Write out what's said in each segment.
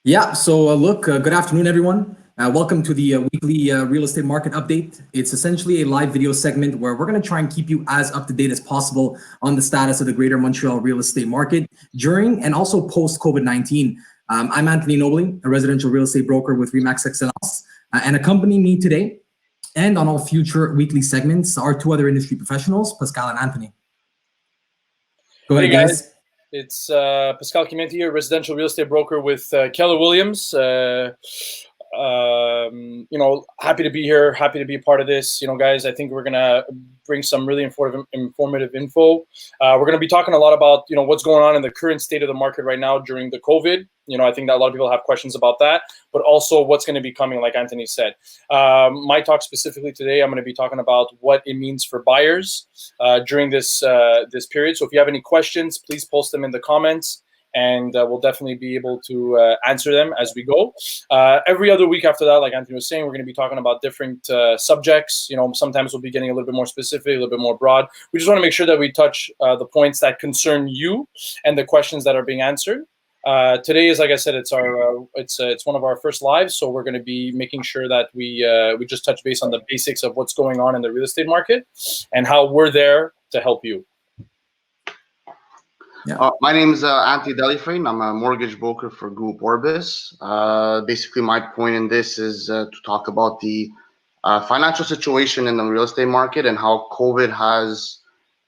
Yeah, so good afternoon, everyone. Welcome to the weekly real estate market update. It's essentially a live video segment where we're going to try and keep you as up to date as possible on the status of the Greater Montreal real estate market during and also post COVID-19. I'm Anthony Nobling, a residential real estate broker with Remax Excellence, and accompanying me today and on all future weekly segments are two other industry professionals, Pascal and Anthony. Go ahead, guys. It's Pascal Cimenti here, residential real estate broker with Keller Williams. Happy to be here, happy to be a part of this. Guys, I think we're gonna bring some really informative info. We're gonna be talking a lot about what's going on in the current state of the market right now during the COVID. I think that a lot of people have questions about that, but also what's going to be coming, like Anthony said. My talk specifically today, I'm going to be talking about what it means for buyers during this period. So if you have any questions, please post them in the comments, and we'll definitely be able to answer them as we go. Every other week after that, like Anthony was saying, we're going to be talking about different subjects. Sometimes we'll be getting a little bit more specific, a little bit more broad. We just want to make sure that we touch the points that concern you and the questions that are being answered. Today is, like I said, it's one of our first lives, so we're going to be making sure that we just touch base on the basics of what's going on in the real estate market and how we're there to help you. Yeah. My name is Anthony Delifrain. I'm a mortgage broker for Group Orbis. Basically, my point in this is to talk about the financial situation in the real estate market and how COVID has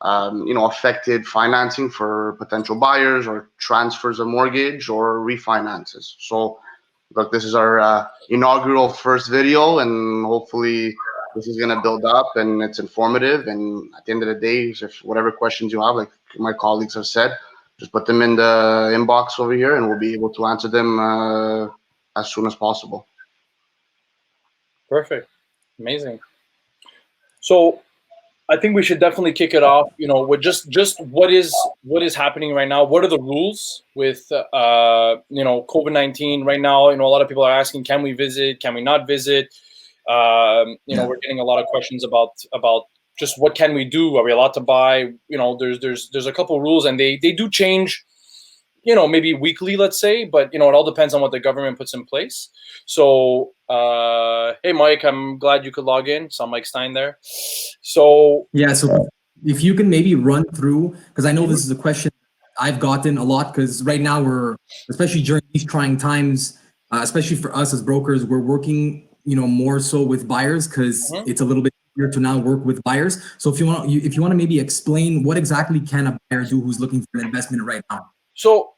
affected financing for potential buyers or transfers of mortgage or refinances. So, look, this is our inaugural first video, and hopefully this is going to build up and it's informative. And at the end of the day, if whatever questions you have, like my colleagues have said, just put them in the inbox over here and we'll be able to answer them as soon as possible. Perfect. Amazing. So I think we should definitely kick it off, with just what is happening right now. What are the rules with, COVID-19 right now? A lot of people are asking, can we visit? Can we not visit? We're getting a lot of questions about just what can we do? Are we allowed to buy? There's a couple rules, and they do change, maybe weekly, let's say, but it all depends on what the government puts in place. So, hey, Mike, I'm glad you could log in. Saw Mike Stein there. So if you can maybe run through, because I know this is a question I've gotten a lot, because right now we're, especially during these trying times, especially for us as brokers, we're working, more so with buyers because it's a little bit easier to now work with buyers. So if you want to maybe explain what exactly can a buyer do who's looking for an investment right now? So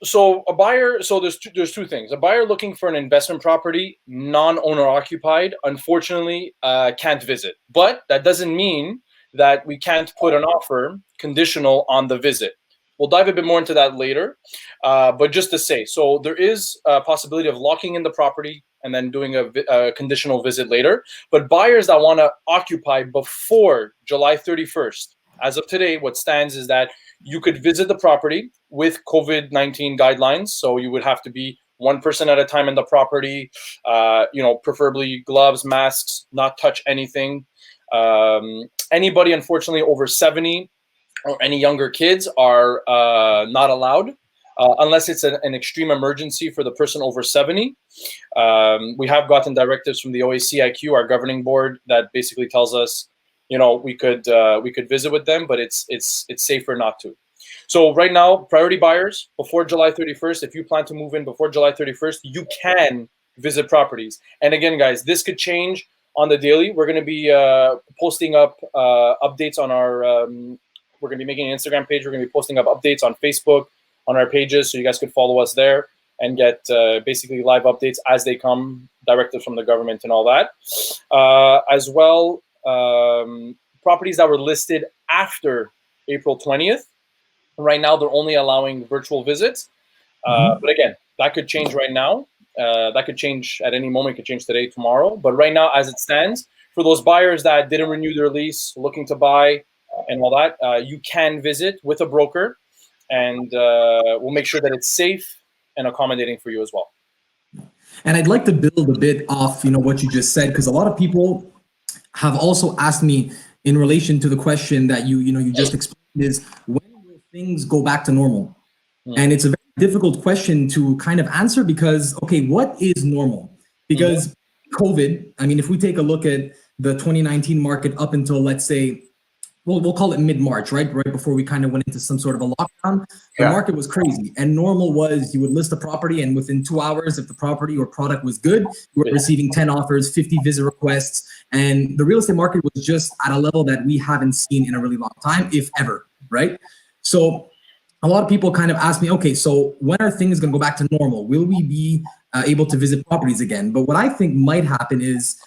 a buyer, so there's two things. A buyer looking for an investment property, non-owner occupied, unfortunately can't visit. But that doesn't mean that we can't put an offer conditional on the visit. We'll dive a bit more into that later. But just to say, so there is a possibility of locking in the property and then doing a conditional visit later. But buyers that want to occupy before July 31st, as of today, what stands is that you could visit the property with COVID-19 guidelines. So you would have to be one person at a time in the property, preferably gloves, masks, not touch anything. Anybody, unfortunately, over 70 or any younger kids are not allowed unless it's an extreme emergency for the person over 70. We have gotten directives from the OACIQ, our governing board, that basically tells us, we could visit with them, but it's safer not to. So right now, priority buyers before July 31st, if you plan to move in before July 31st, you can visit properties. And again, guys, this could change on the daily. We're going to be posting up updates on our, we're going to be making an Instagram page. We're going to be posting up updates on Facebook, on our pages, so you guys could follow us there and get basically live updates as they come, directives from the government and all that. As well, properties that were listed after April 20th. Right now, they're only allowing virtual visits. But again, that could change right now. That could change at any moment. It could change today, tomorrow. But right now, as it stands, for those buyers that didn't renew their lease, looking to buy and all that, you can visit with a broker, and we'll make sure that it's safe and accommodating for you as well. And I'd like to build a bit off, what you just said, because a lot of people have also asked me in relation to the question that you just explained is, when will things go back to normal? And it's a very difficult question to kind of answer because, okay, what is normal? Because COVID, I mean, if we take a look at the 2019 market up until, let's say, we'll call it mid-March, right? Right before we kind of went into some sort of a lockdown, the market was crazy. And normal was you would list a property and within 2 hours, if the property or product was good, you were receiving 10 offers, 50 visit requests. And the real estate market was just at a level that we haven't seen in a really long time, if ever, right? So a lot of people kind of ask me, okay, so when are things going to go back to normal? Will we be able to visit properties again? But what I think might happen is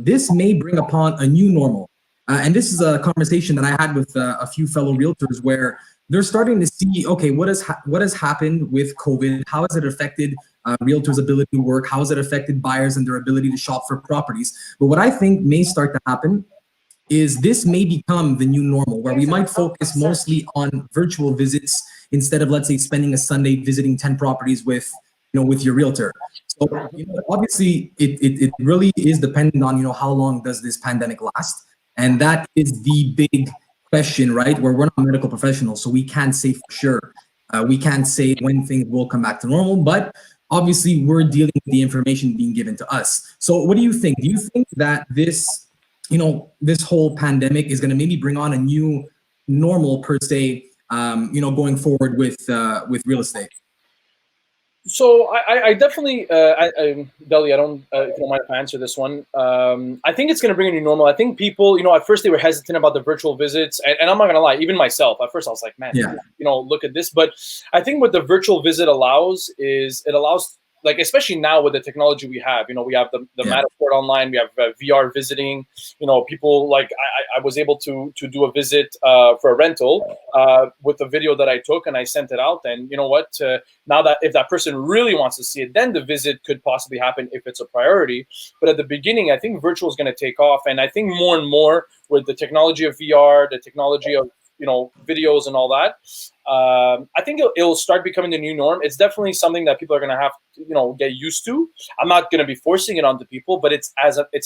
this may bring upon a new normal. And this is a conversation that I had with a few fellow realtors where they're starting to see, okay, what has happened with COVID? How has it affected realtors' ability to work? How has it affected buyers and their ability to shop for properties? But what I think may start to happen is this may become the new normal, where we might focus mostly on virtual visits instead of, let's say, spending a Sunday visiting 10 properties with your realtor. So obviously, it really is dependent on how long does this pandemic last. And that is the big question, right? Where we're not medical professionals, so we can't say for sure. We can't say when things will come back to normal, but obviously we're dealing with the information being given to us. So what do you think? Do you think that this whole pandemic is going to maybe bring on a new normal per se, going forward with real estate? So I definitely, Deli, I don't, if you don't mind if I answer this one. I think it's going to bring a new normal. I think people, at first they were hesitant about the virtual visits, and I'm not going to lie, even myself, at first I was like, man, look at this. But I think what the virtual visit allows is it allows, like, especially now with the technology we have, we have the Matterport online, we have VR visiting, people like, I was able to do a visit for a rental with the video that I took and I sent it out. And you know what, now that if that person really wants to see it, then the visit could possibly happen if it's a priority. But at the beginning, I think virtual is going to take off. And I think more and more with the technology of VR, the technology of videos and all that, I think it'll start becoming the new norm. It's definitely something that people are going to have to, get used to. I'm not going to be forcing it onto people, but it's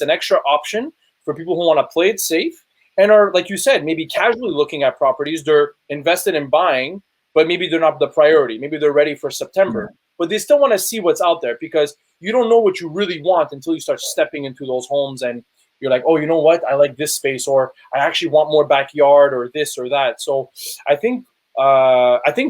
an extra option for people who want to play it safe and are, like you said, maybe casually looking at properties. They're invested in buying, but maybe they're not the priority. Maybe they're ready for September, but they still want to see what's out there because you don't know what you really want until you start stepping into those homes and you're like, oh, you know what? I like this space, or I actually want more backyard, or this or that. So I think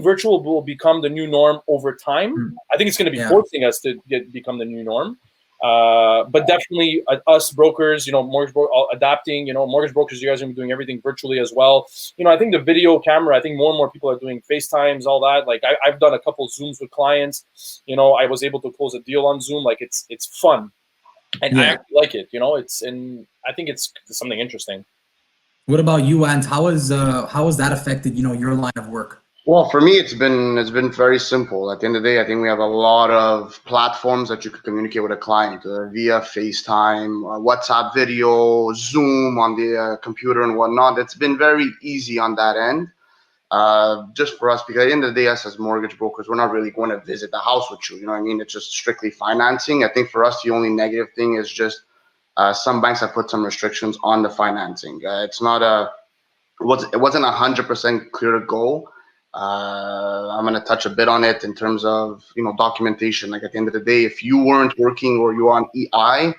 virtual will become the new norm over time. I think it's going to be forcing us to become the new norm. But definitely us brokers, mortgage adapting, mortgage brokers, you guys are going to be doing everything virtually as well. I think the video camera, I think more and more people are doing FaceTimes, all that. Like I've done a couple Zooms with clients. I was able to close a deal on Zoom. Like it's fun. And I actually like it, I think it's something interesting. What about you, Ant? How has that affected, your line of work? Well, for me, it's been very simple. At the end of the day, I think we have a lot of platforms that you could communicate with a client via FaceTime, WhatsApp video, Zoom on the computer and whatnot. It's been very easy on that end. Just for us, because at the end of the day, us as mortgage brokers, we're not really going to visit the house with you. You know what I mean? It's just strictly financing. I think for us, the only negative thing is just some banks have put some restrictions on the financing. It wasn't 100% clear to go. I'm going to touch a bit on it in terms of documentation. Like at the end of the day, if you weren't working or you're on EI,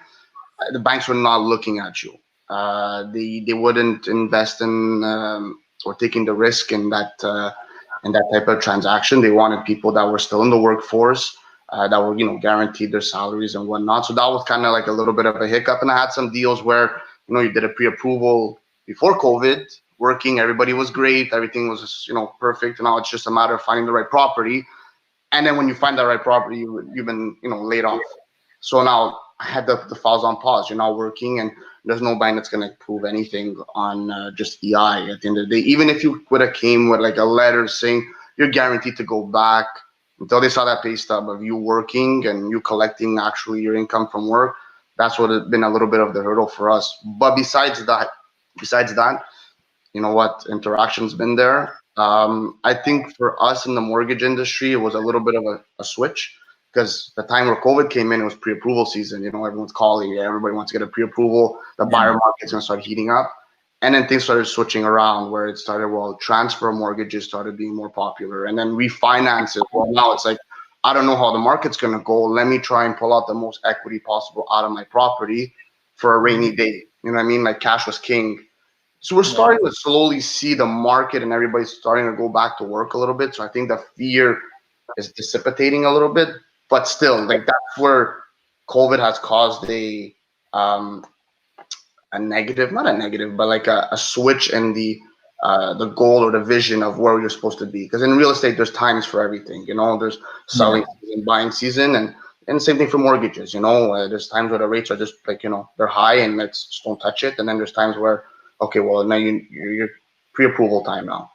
the banks were not looking at you. They wouldn't invest in or taking the risk in that type of transaction. They wanted people that were still in the workforce, that were guaranteed their salaries and whatnot. So that was kind of like a little bit of a hiccup. And I had some deals where you did a pre-approval before COVID, working, everybody was great, everything was perfect. And now it's just a matter of finding the right property. And then when you find that right property, you've been laid off. So now I had the files on pause. You're not working, and there's no bank that's going to prove anything on just EI at the end of the day. Even if you would have came with like a letter saying you're guaranteed to go back, until they saw that pay stub of you working and you collecting actually your income from work, that's what has been a little bit of the hurdle for us. But besides that, interaction's been there. I think for us in the mortgage industry, it was a little bit of a switch. Because the time where COVID came in, it was pre-approval season. Everyone's calling. Everybody wants to get a pre-approval. The buyer market's going to start heating up. And then things started switching around where it started, well, transfer mortgages started being more popular, and then refinances. Well, now it's like, I don't know how the market's going to go. Let me try and pull out the most equity possible out of my property for a rainy day. You know what I mean? Like cash was king. So we're starting to slowly see the market and everybody's starting to go back to work a little bit. So I think the fear is dissipating a little bit, but still, like that's where COVID has caused a negative, not a negative, but like a switch in the goal or the vision of where you're supposed to be. Because in real estate, there's times for everything. You know, there's selling season, buying season, and same thing for mortgages. You know, there's times where the rates are just like, you know, they're high and let's just don't touch it. And then there's times where, okay, well now you're pre-approval time now.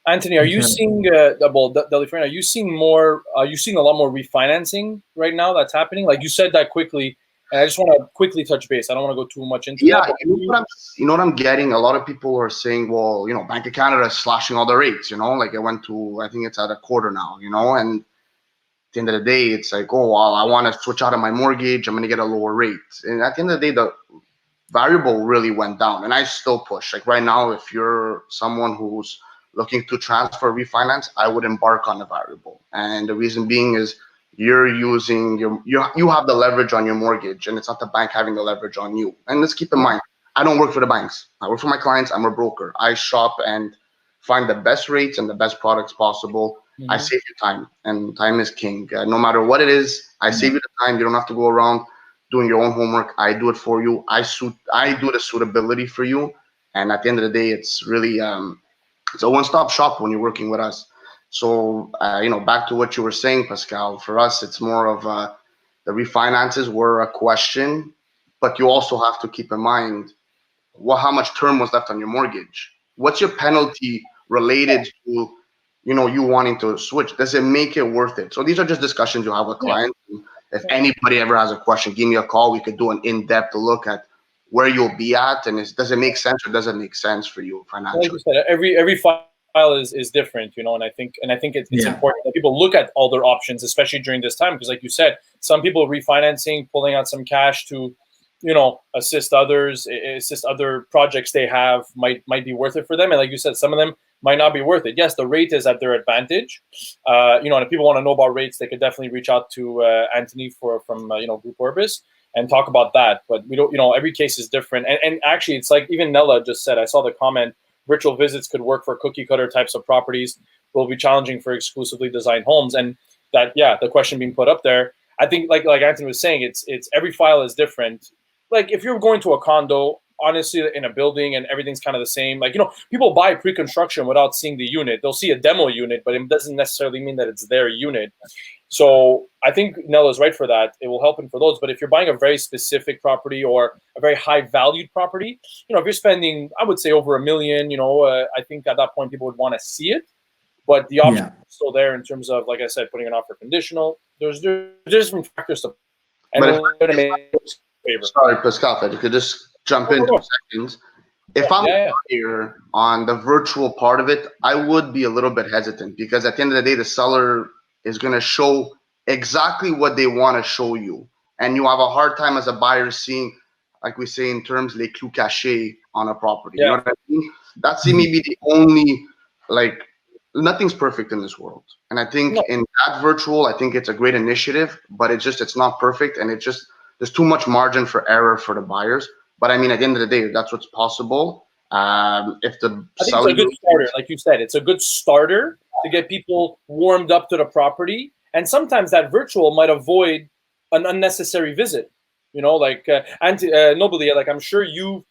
Anthony, are you seeing Delifrane, are you seeing more? Are you seeing a lot more refinancing right now that's happening? Like you said that quickly. And I just want to quickly touch base. I don't want to go too much into that. You know what I'm getting? A lot of people are saying, well, you know, Bank of Canada is slashing all the rates, you know, like it went to, I think it's at a quarter now, you know, and at the end of the day, it's like, oh, well, I want to switch out of my mortgage. I'm going to get a lower rate. And at the end of the day, the variable really went down, and I still push. Like right now, if you're someone who's looking to transfer, refinance, I would embark on a variable. And the reason being is, you're using you have the leverage on your mortgage, and it's not the bank having the leverage on you. And let's keep in mind, I don't work for the banks. I work for my clients. I'm a broker. I shop and find the best rates and the best products possible. I save you time, and time is king. No matter what it is, I save you the time. You don't have to go around doing your own homework. I do it for you. I do the suitability for you. And at the end of the day, it's really it's a one-stop shop when you're working with us. So, you know, back to what you were saying, Pascal, for us, it's more of the refinances were a question, but you also have to keep in mind, well, how much term was left on your mortgage? What's your penalty related to, you know, you wanting to switch? Does it make it worth it? So these are just discussions you have with clients. If anybody ever has a question, give me a call. We could do an in-depth look at where you'll be at, and does it make sense or doesn't make sense for you financially? Like you said, every file is different, you know, and I think it's important that people look at all their options, especially during this time, because like you said, some people refinancing, pulling out some cash to, you know, assist others, assist other projects they have might be worth it for them, and like you said, some of them might not be worth it. Yes, the rate is at their advantage, you know, and if people want to know about rates, they could definitely reach out to Anthony from you know, Group Orbis and talk about that. But we don't, you know, every case is different, and actually, it's like even Nella just said. I saw the comment. Virtual visits could work for cookie cutter types of properties, will be challenging for exclusively designed homes. And that, the question being put up there, I think like Anthony was saying, it's every file is different. Like if you're going to a condo, honestly, in a building and everything's kind of the same, like, you know, people buy pre-construction without seeing the unit. They'll see a demo unit, but it doesn't necessarily mean that it's their unit. So I think Nella's right for that. It will help him for those. But if you're buying a very specific property or a very high valued property, you know, if you're spending, I would say over $1 million, you know, I think at that point people would want to see it. But the option is still there in terms of, like I said, putting an offer conditional. There's different factors to. And sorry, Pascal, if you could just jump in 2 seconds. If I'm here on the virtual part of it, I would be a little bit hesitant, because at the end of the day, the seller is going to show exactly what they want to show you. And you have a hard time as a buyer seeing, like we say in terms, les clous cachés on a property. You know what I mean? That's maybe the only, like, nothing's perfect in this world. And I think in that virtual, I think it's a great initiative, but it's not perfect. And there's too much margin for error for the buyers. But I mean, at the end of the day, that's what's possible. If the I think it's a good starter, like you said, it's a good starter to get people warmed up to the property. And sometimes that virtual might avoid an unnecessary visit. You know, like Nobly, like I'm sure you've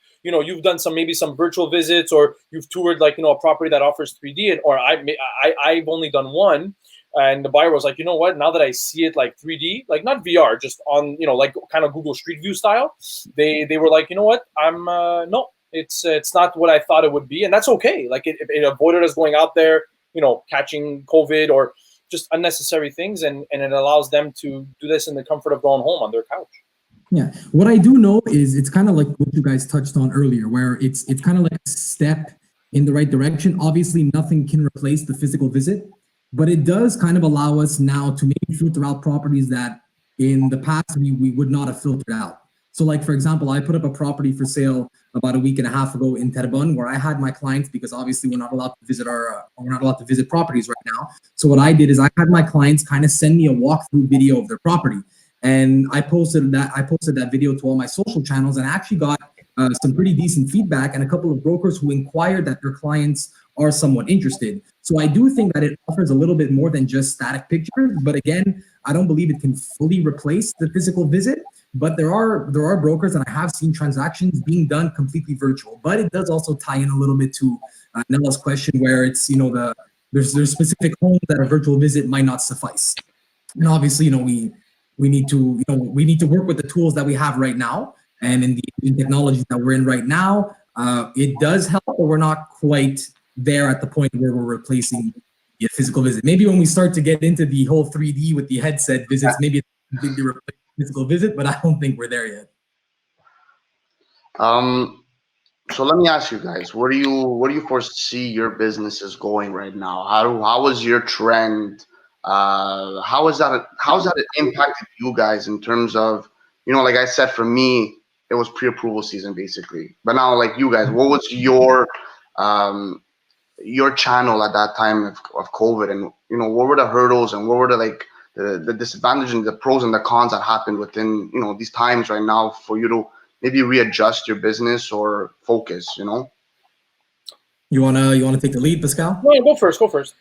done maybe some virtual visits, or you've toured, like, you know, a property that offers 3D, or I've only done one. And the buyer was like, you know what, now that I see it like 3D, like not VR, just on, you know, like kind of Google Street View style, they were like, you know what, no, it's not what I thought it would be. And that's okay. Like it avoided us going out there, you know, catching COVID or just unnecessary things. And it allows them to do this in the comfort of their own home on their couch. Yeah. What I do know is it's kind of like what you guys touched on earlier, where it's kind of like a step in the right direction. Obviously, nothing can replace the physical visit, but it does kind of allow us now to maybe filter out properties that in the past we would not have filtered out. So like, for example, I put up a property for sale about a week and a half ago in Terrebonne, where I had my clients, because obviously we're not allowed to visit properties right now. So what I did is I had my clients kind of send me a walkthrough video of their property, and I posted that video to all my social channels, and I actually got some pretty decent feedback, and a couple of brokers who inquired that their clients are somewhat interested. So I do think that it offers a little bit more than just static pictures, but again, I don't believe it can fully replace the physical visit. But there are brokers, and I have seen transactions being done completely virtual. But it does also tie in a little bit to Nella's question, where it's there's specific homes that a virtual visit might not suffice. And obviously, we need to work with the tools that we have right now, and in the technology that we're in right now, it does help, but we're not quite there at the point where we're replacing the physical visit. Maybe when we start to get into the whole 3D with the headset visits, maybe it's completely replace physical visit, but I don't think we're there yet. So let me ask you guys, where do you foresee your businesses going right now? How is your trend? How's that impacted you guys in terms of, like I said, for me, it was pre-approval season basically. But now, like you guys, what was your channel at that time of COVID, and what were the hurdles, and what were the disadvantages and the pros and the cons that happened within these times right now for you to maybe readjust your business or focus? You wanna take the lead, Pascal? No, go first.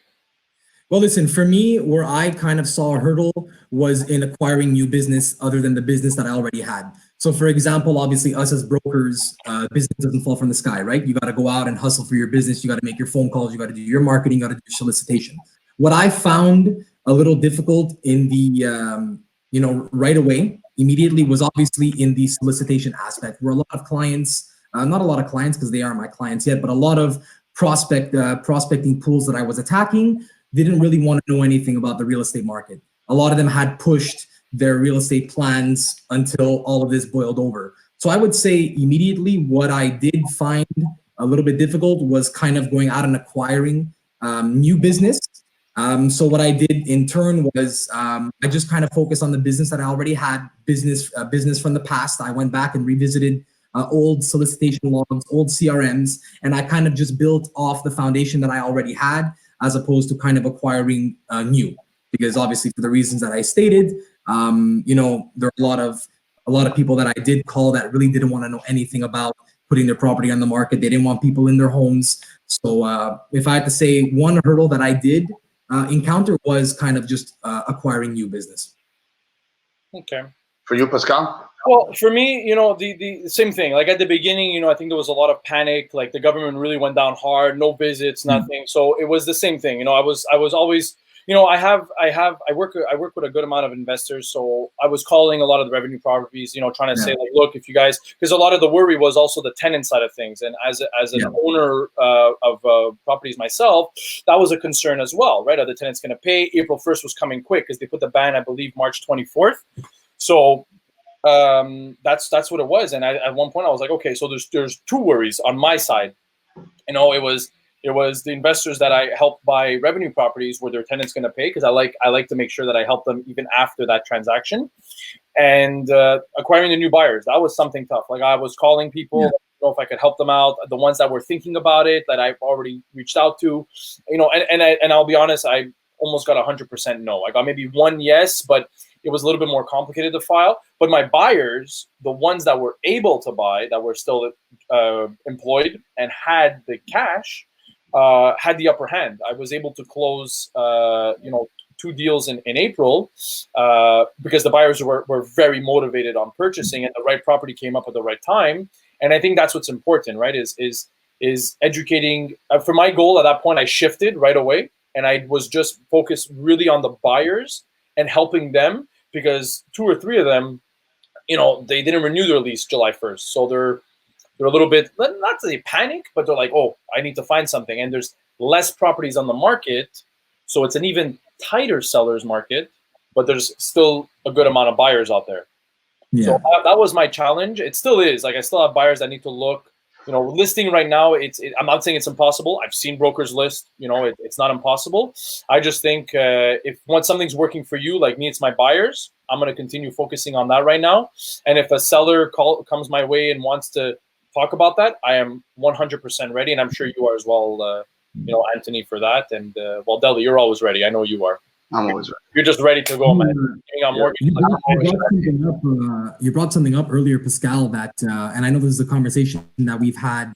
Well, listen, for me, where I kind of saw a hurdle was in acquiring new business other than the business that I already had. So for example, obviously us as brokers, business doesn't fall from the sky, right? You got to go out and hustle for your business. You got to make your phone calls. You got to do your marketing. You got to do solicitation. What I found a little difficult in the, right away, immediately, was obviously in the solicitation aspect, where a lot of clients, not a lot of clients because they aren't my clients yet, but a lot of prospecting pools that I was attacking didn't really want to know anything about the real estate market. A lot of them had pushed their real estate plans until all of this boiled over. So I would say immediately what I did find a little bit difficult was kind of going out and acquiring new business. So what I did in turn was I just kind of focused on the business that I already had, business from the past. I went back and revisited old solicitation logs, old CRMs, and I kind of just built off the foundation that I already had, as opposed to kind of acquiring new. Because obviously, for the reasons that I stated, there are a lot of people that I did call that really didn't want to know anything about putting their property on the market. They didn't want people in their homes. So if I had to say one hurdle that I did encounter was kind of just acquiring new business. Okay. For you, Pascal? Well, for me, the same thing. Like at the beginning, I think there was a lot of panic. Like the government really went down hard, no visits, nothing. So it was the same thing. I was always, I work with a good amount of investors. So I was calling a lot of the revenue properties, trying to say like, look, if you guys, because a lot of the worry was also the tenant side of things. And as an owner of properties myself, that was a concern as well, right? Are the tenants going to pay? April 1st was coming quick because they put the ban, I believe, March 24th. So that's what it was. And at one point I was like, okay, so there's two worries on my side. It was the investors that I helped buy revenue properties, were their tenants going to pay? Because I like to make sure that I help them even after that transaction. And acquiring the new buyers, that was something tough. Like I was calling people, if I could help them out, the ones that were thinking about it, that I've already reached out to, and I'll be honest, I almost got 100% no. I got maybe one yes, but it was a little bit more complicated to file. But my buyers, the ones that were able to buy, that were still employed and had the cash, had the upper hand. I was able to close, 2 deals in April because the buyers were very motivated on purchasing, and the right property came up at the right time. And I think that's what's important, right? Is educating. For my goal at that point, I shifted right away, and I was just focused really on the buyers and helping them, because 2 or 3 of them, they didn't renew their lease July 1st. So they're a little bit, not to say panic, but they're like, oh, I need to find something. And there's less properties on the market. So it's an even tighter seller's market, but there's still a good amount of buyers out there. Yeah. So that was my challenge. It still is. Like I still have buyers that need to look. Listing right now, I'm not saying it's impossible. I've seen brokers list. It's not impossible. I just think once something's working for you, like me, it's my buyers. I'm going to continue focusing on that right now. And if a seller comes my way and wants to talk about that, I am 100% ready, and I'm sure you are as well. Anthony, for that, and well, Deli, you're always ready. I know you are. I'm always ready. You're just ready to go, man. You brought something up earlier, Pascal, that, and I know this is a conversation that we've had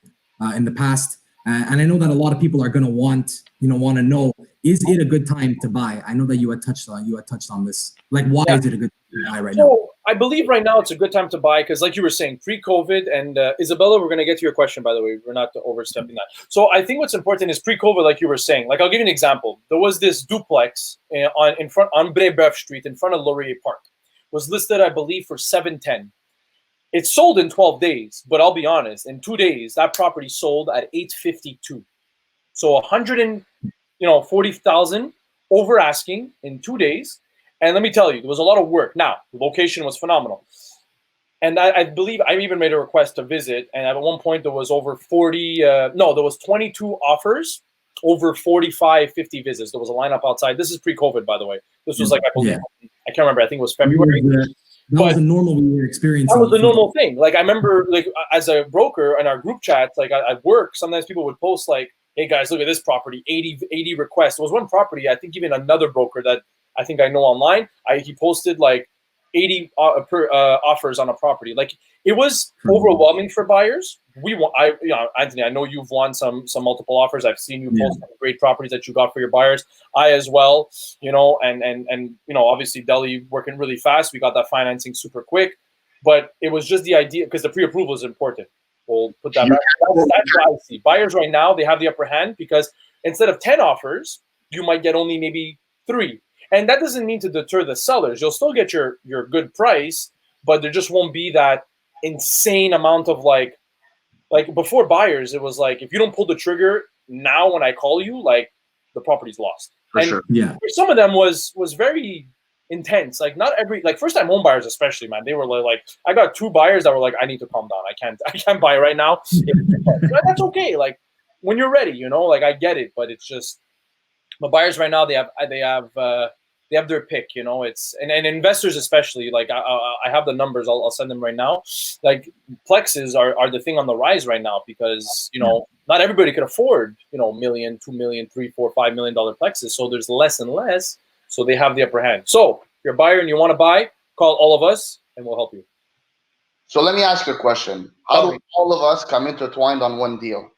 in the past, and I know that a lot of people are going to want to know, is it a good time to buy? I know that you had touched on this. Like, why is it a good time to buy right now? I believe right now it's a good time to buy because, like you were saying, pre-COVID, and Isabella, we're going to get to your question, by the way. We're not overstepping that. So I think what's important is pre-COVID, like you were saying. Like, I'll give you an example. There was this duplex on Brébeuf Street in front of Laurier Park. Was listed, I believe, for $710. It sold in 12 days, but I'll be honest, in 2 days, that property sold at $852. So $140,000 over asking in 2 days. And let me tell you, there was a lot of work. Now, the location was phenomenal. And I believe I even made a request to visit. And at one point, there was over 22 offers, over 45, 50 visits. There was a lineup outside. This is pre-COVID, by the way. This was I believe, I can't remember. I think it was February. That was a normal experience. That was the normal thing. Like, I remember, like, as a broker in our group chats, like at work, sometimes people would post like, hey guys, look at this property, 80 requests. There was one property, I think even another broker that I think I know online, he posted like 80 offers on a property. Like, it was overwhelming for buyers. Anthony, I know you've won some multiple offers. I've seen you post some great properties that you got for your buyers. I as well, and obviously Deli working really fast. We got that financing super quick, but it was just the idea because the pre-approval is important. We'll put that back. That's what I see. Buyers right now, they have the upper hand because instead of 10 offers, you might get only maybe 3. And that doesn't mean to deter the sellers. You'll still get your good price, but there just won't be that insane amount of like before buyers, it was like, if you don't pull the trigger now when I call you, like, the property's lost. For sure. Yeah. Some of them was very intense. Like, not every, like, first time home buyers especially, man, they were like, I got 2 buyers that were like, I need to calm down. I can't buy right now. That's okay. Like, when you're ready, like, I get it, but it's just, the buyers right now, they have their pick, it's, and investors especially, like, I have the numbers, I'll send them right now. Like, plexes are the thing on the rise right now because, not everybody could afford, $1 million, $2 million, $3, $4, $5 million plexes. So there's less and less. So they have the upper hand. So if you're a buyer and you want to buy, call all of us and we'll help you. So let me ask you a question. How do all of us come intertwined on one deal?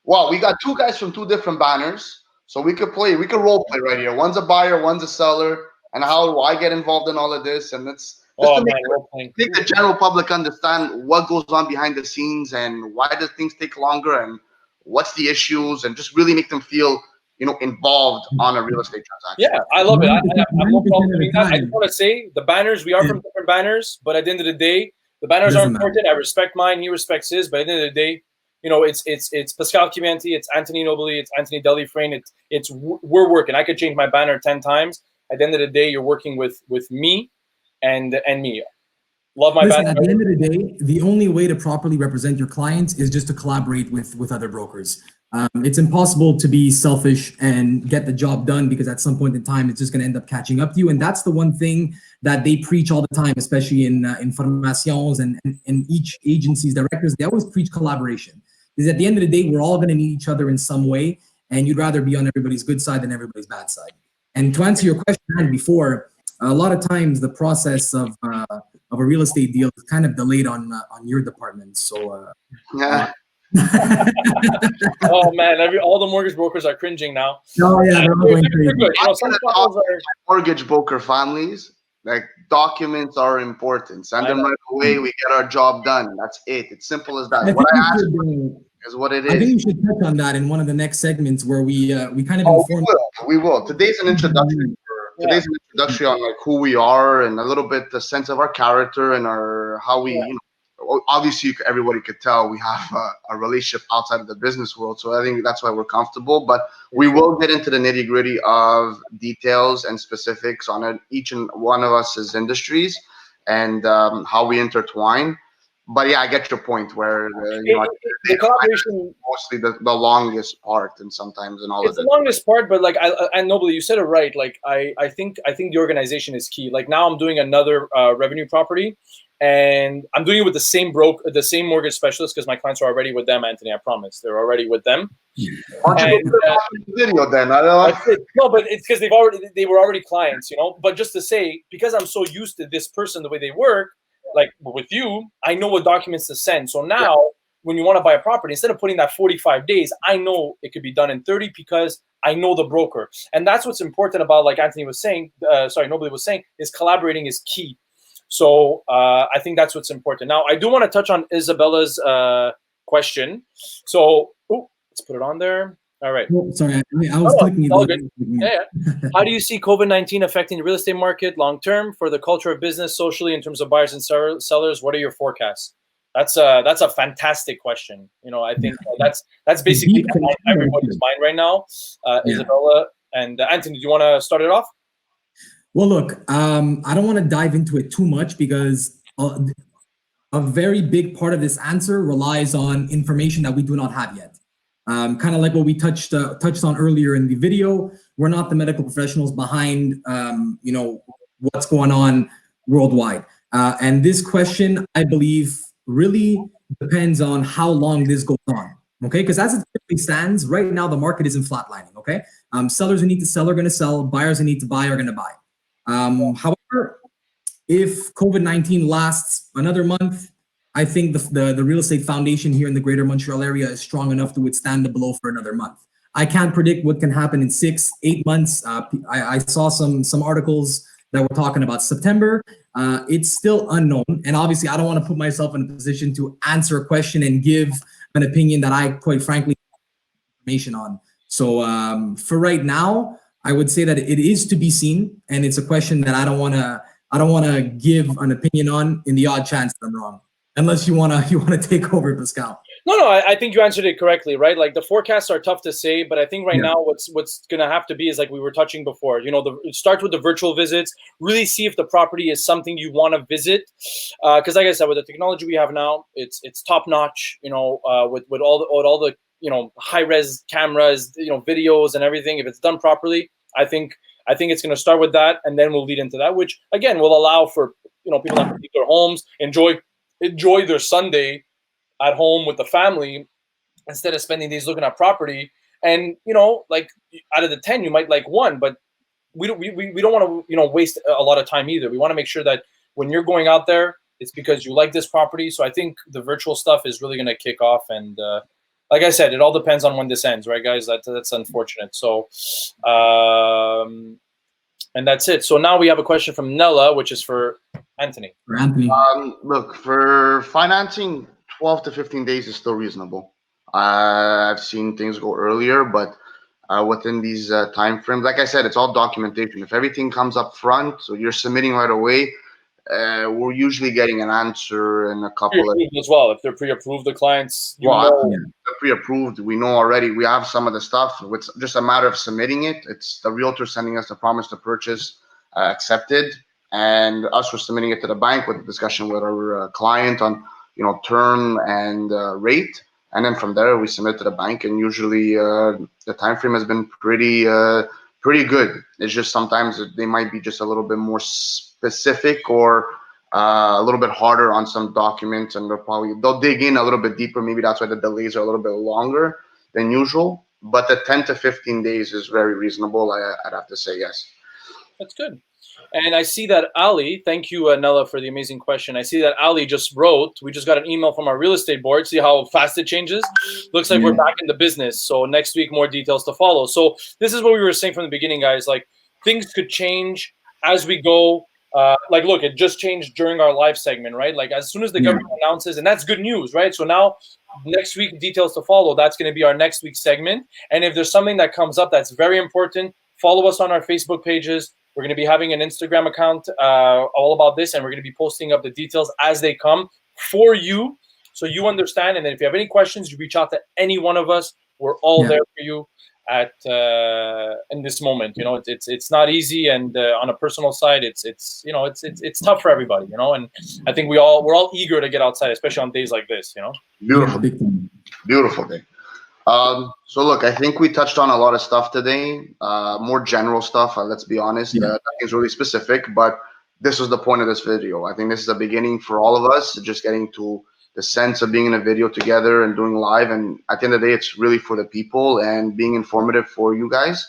Well, we got 2 guys from 2 different banners. So we could role play right here. One's a buyer, one's a seller. And how do I get involved in all of this? And it's just to make the general public understand what goes on behind the scenes and why do things take longer and what's the issues, and just really make them feel, involved on a real estate transaction. Yeah, I love it. I have no problem doing that. I just want to say the banners, we are from different banners, but at the end of the day, the banners are important. I respect mine, he respects his, but at the end of the day, it's Pascal Chianti, it's Anthony Nobili, it's Anthony Delifrane, we're working. I could change my banner 10 times. At the end of the day, you're working with me and me. Love my banner. At the end of the day, the only way to properly represent your clients is just to collaborate with other brokers. It's impossible to be selfish and get the job done because at some point in time, it's just going to end up catching up to you. And that's the one thing that they preach all the time, especially in formations and each agency's directors. They always preach collaboration. Because at the end of the day, we're all going to need each other in some way. And you'd rather be on everybody's good side than everybody's bad side. And to answer your question before, a lot of times the process of a real estate deal is kind of delayed on your department. So yeah. Oh man, all the mortgage brokers are cringing now. Oh yeah, they're all going crazy. Mortgage broker families, like, documents are important. Send them right away. We get our job done. That's it. It's simple as that. What I ask is what it is. I think we should touch on that in one of the next segments where we kind of inform. We will. Today's an introduction. Today's an introduction on like who we are and a little bit the sense of our character and how we. Obviously, everybody could tell we have a relationship outside of the business world. So I think that's why we're comfortable. But we will get into the nitty gritty of details and specifics on each and one of us' industries and how we intertwine. But yeah, I get your point where the collaboration mostly the longest part, and sometimes in all of it's the longest part. But like, and Nobly, you said it right. Like I think the organization is key. Like now I'm doing another revenue property. and I'm doing it with the same mortgage specialist because my clients are already with them, Anthony. I promise, they're already with them. Why don't you go the video then? I don't know. No, but it's because they were already clients, you know. But just to say, because I'm so used to this person, the way they work, like with you, I know what documents to send. So now, when you want to buy a property, instead of putting that 45 days, I know it could be done in 30 because I know the broker. And that's what's important about, like Anthony was saying, Nobly was saying, is collaborating is key. So I think that's what's important. Now, I do want to touch on Isabella's question. So, let's put it on there. All right. Oh, sorry, I was clicking it. All good. Yeah. How do you see COVID-19 affecting the real estate market long term for the culture of business, socially, in terms of buyers and sellers? What are your forecasts? That's a fantastic question. You know, I think that's basically on everybody's mind right now. Isabella and Anthony, do you want to start it off? Well, look, I don't want to dive into it too much because a very big part of this answer relies on information that we do not have yet. Kind of like what we touched on earlier in the video. We're not the medical professionals behind, you know, what's going on worldwide. And this question, I believe, really depends on how long this goes on. Okay, because as it typically stands, right now the market isn't flatlining. Okay, sellers who need to sell are going to sell. Buyers who need to buy are going to buy. However, if COVID-19 lasts another month, I think the real estate foundation here in the Greater Montreal area is strong enough to withstand the blow for another month. I can't predict what can happen in 6-8 months. I saw some articles that were talking about September. It's still unknown, and obviously, I don't want to put myself in a position to answer a question and give an opinion that I, quite frankly, have information on. So for right now, I would say that it is to be seen, and it's a question that I don't want to give an opinion on in the odd chance that I'm wrong. Unless you wanna take over, Pascal. No, I think you answered it correctly, right? Like the forecasts are tough to say, but I think right now what's gonna have to be is like we were touching before. You know, it starts with the virtual visits. Really see if the property is something you want to visit, because like I said, with the technology we have now, it's top notch. You know, with all the you know high res cameras, you know, videos and everything. If it's done properly, I think it's gonna start with that, and then we'll lead into that, which again will allow for people to leave their homes, enjoy their Sunday at home with the family instead of spending days looking at property. And like out of the 10, you might like one, but we don't want to waste a lot of time either. We want to make sure that when you're going out there, it's because you like this property. So I think the virtual stuff is really going to kick off. And like I said, it all depends on when this ends, right, guys? That's unfortunate. So and that's it. So now we have a question from Nella, which is for Anthony. Look, for financing, 12 to 15 days is still reasonable. I've seen things go earlier, but within these time frames, like I said, it's all documentation. If everything comes up front, so you're submitting right away, we're usually getting an answer in a couple of as well. If they're pre-approved, the clients, they're pre-approved. We know already. We have some of the stuff. It's just a matter of submitting it. It's the realtor sending us the promise to purchase accepted, and us we're submitting it to the bank with a discussion with our client on term and rate, and then from there we submit to the bank. And usually the time frame has been pretty good. It's just sometimes they might be just a little bit more specific or a little bit harder on some documents, and they'll dig in a little bit deeper. Maybe that's why the delays are a little bit longer than usual. But the 10 to 15 days is very reasonable. I'd have to say yes. That's good. And I see that Ali, thank you, Nella, for the amazing question. I see that Ali just wrote, we just got an email from our real estate board. See how fast it changes? Looks like we're back in the business. So next week, more details to follow. So this is what we were saying from the beginning, guys. Like things could change as we go. Like, look, it just changed during our live segment, right? Like as soon as the government announces, and that's good news, right? So now next week, details to follow. That's going to be our next week's segment. And if there's something that comes up that's very important, follow us on our Facebook pages. We're going to be having an Instagram account all about this, and we're going to be posting up the details as they come for you, so you understand. And then if you have any questions, you reach out to any one of us. We're all there for you at in this moment. It's not easy, and on a personal side, it's tough for everybody. And I think we're all eager to get outside, especially on days like this. Beautiful day. So look, I think we touched on a lot of stuff today, more general stuff. Let's be honest, nothing's really specific, but this was the point of this video. I think this is a beginning for all of us, just getting to the sense of being in a video together and doing live. And at the end of the day, it's really for the people and being informative for you guys.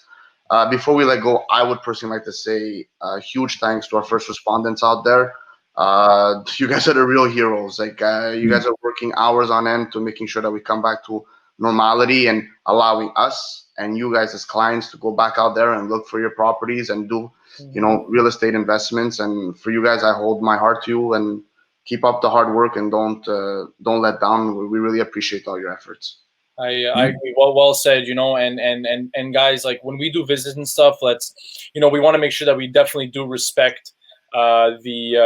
Before we let go, I would personally like to say huge thanks to our first respondents out there. You guys are the real heroes. Like you guys are working hours on end to making sure that we come back to normality and allowing us and you guys as clients to go back out there and look for your properties and do, you know, real estate investments. And for you guys, I hold my heart to you and keep up the hard work and don't let down. We really appreciate all your efforts. I agree. Well said, you know, and guys, like when we do visits and stuff, let's, you know, we want to make sure that we definitely do respect you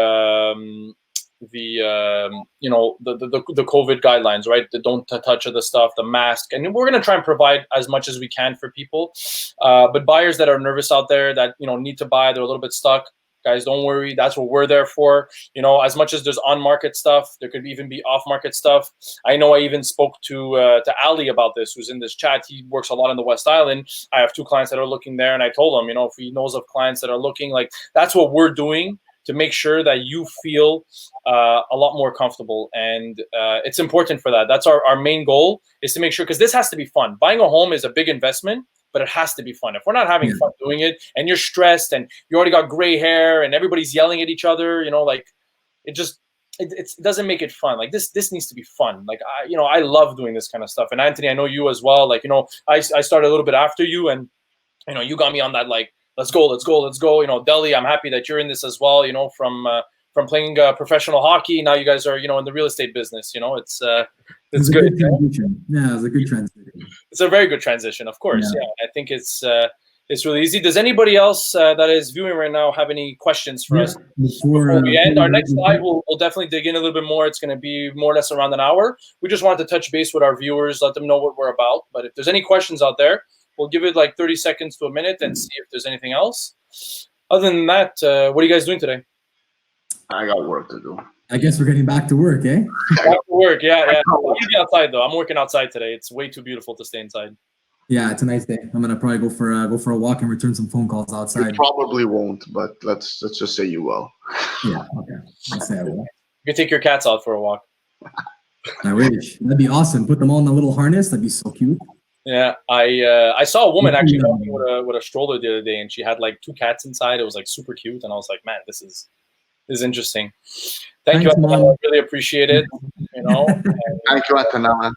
know, the COVID guidelines, right? The don't touch of the stuff, the mask, and we're gonna try and provide as much as we can for people. But buyers that are nervous out there that, you know, need to buy, they're a little bit stuck. Guys, don't worry. That's what we're there for. You know, as much as there's on-market stuff, there could even be off-market stuff. I know I even spoke to Ali about this, who's in this chat. He works a lot in the West Island. I have 2 clients that are looking there, and I told him, you know, if he knows of clients that are looking, like that's what we're doing to make sure that you feel a lot more comfortable. And it's important for that. That's our main goal, is to make sure, because this has to be fun. Buying a home is a big investment, but it has to be fun. If we're not having fun doing it, and you're stressed and you already got gray hair and everybody's yelling at each other, you know, like it doesn't make it fun. Like this needs to be fun. Like I love doing this kind of stuff. And Anthony, I know you as well. Like, you know, I started a little bit after you, and you know, you got me on that, like, let's go. You know, Deli, I'm happy that you're in this as well, you know, from playing professional hockey. Now you guys are, you know, in the real estate business, you know, it's good. Yeah, it's a good transition. It's a very good transition, of course. Yeah, I think it's really easy. Does anybody else that is viewing right now have any questions for us before we end? Our next live, we'll definitely dig in a little bit more. It's going to be more or less around an hour. We just wanted to touch base with our viewers, let them know what we're about. But if there's any questions out there, we'll give it like 30 seconds to a minute and see if there's anything else. Other than that, what are you guys doing today? I got work to do. I guess we're getting back to work, eh? Back to work, yeah. I'm gonna be outside though. I'm working outside today. It's way too beautiful to stay inside. Yeah, it's a nice day. I'm gonna probably go for a walk and return some phone calls outside. You probably won't, but let's just say you will. Yeah, okay. Let's say I will. You can take your cats out for a walk. I wish. That'd be awesome. Put them all in a little harness. That'd be so cute. Yeah, I saw a woman actually with a stroller the other day, and she had like 2 cats inside. It was like super cute, and I was like, man, this is interesting. Thanks, you, Mom. I really appreciate it. You know. Thank you, Atanama.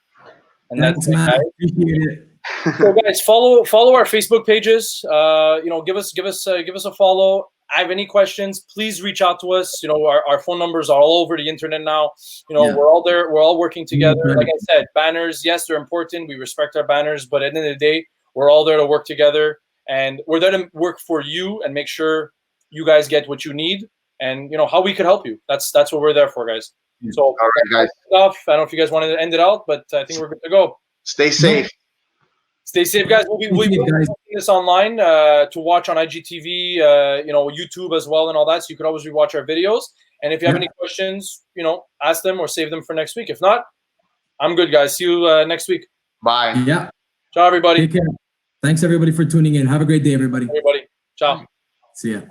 And that's it, guys. Appreciate it. So guys, follow our Facebook pages. You know, give us a follow. I have any questions, please reach out to us. You know, our phone numbers are all over the internet now. You know, we're all there. We're all working together. Like I said, banners, yes, they're important. We respect our banners, but at the end of the day, we're all there to work together, and we're there to work for you and make sure you guys get what you need, and you know how we could help you. That's what we're there for, guys. So, all right, guys. Stuff. I don't know if you guys wanted to end it out, but I think we're good to go. Stay safe. Stay safe, guys. We'll be posting this online to watch on IGTV, you know, YouTube as well, and all that. So you could always rewatch our videos. And if you have any questions, you know, ask them or save them for next week. If not, I'm good, guys. See you next week. Bye. Yeah. Ciao, everybody. Take care. Thanks, everybody, for tuning in. Have a great day, everybody. Everybody. Ciao. See ya.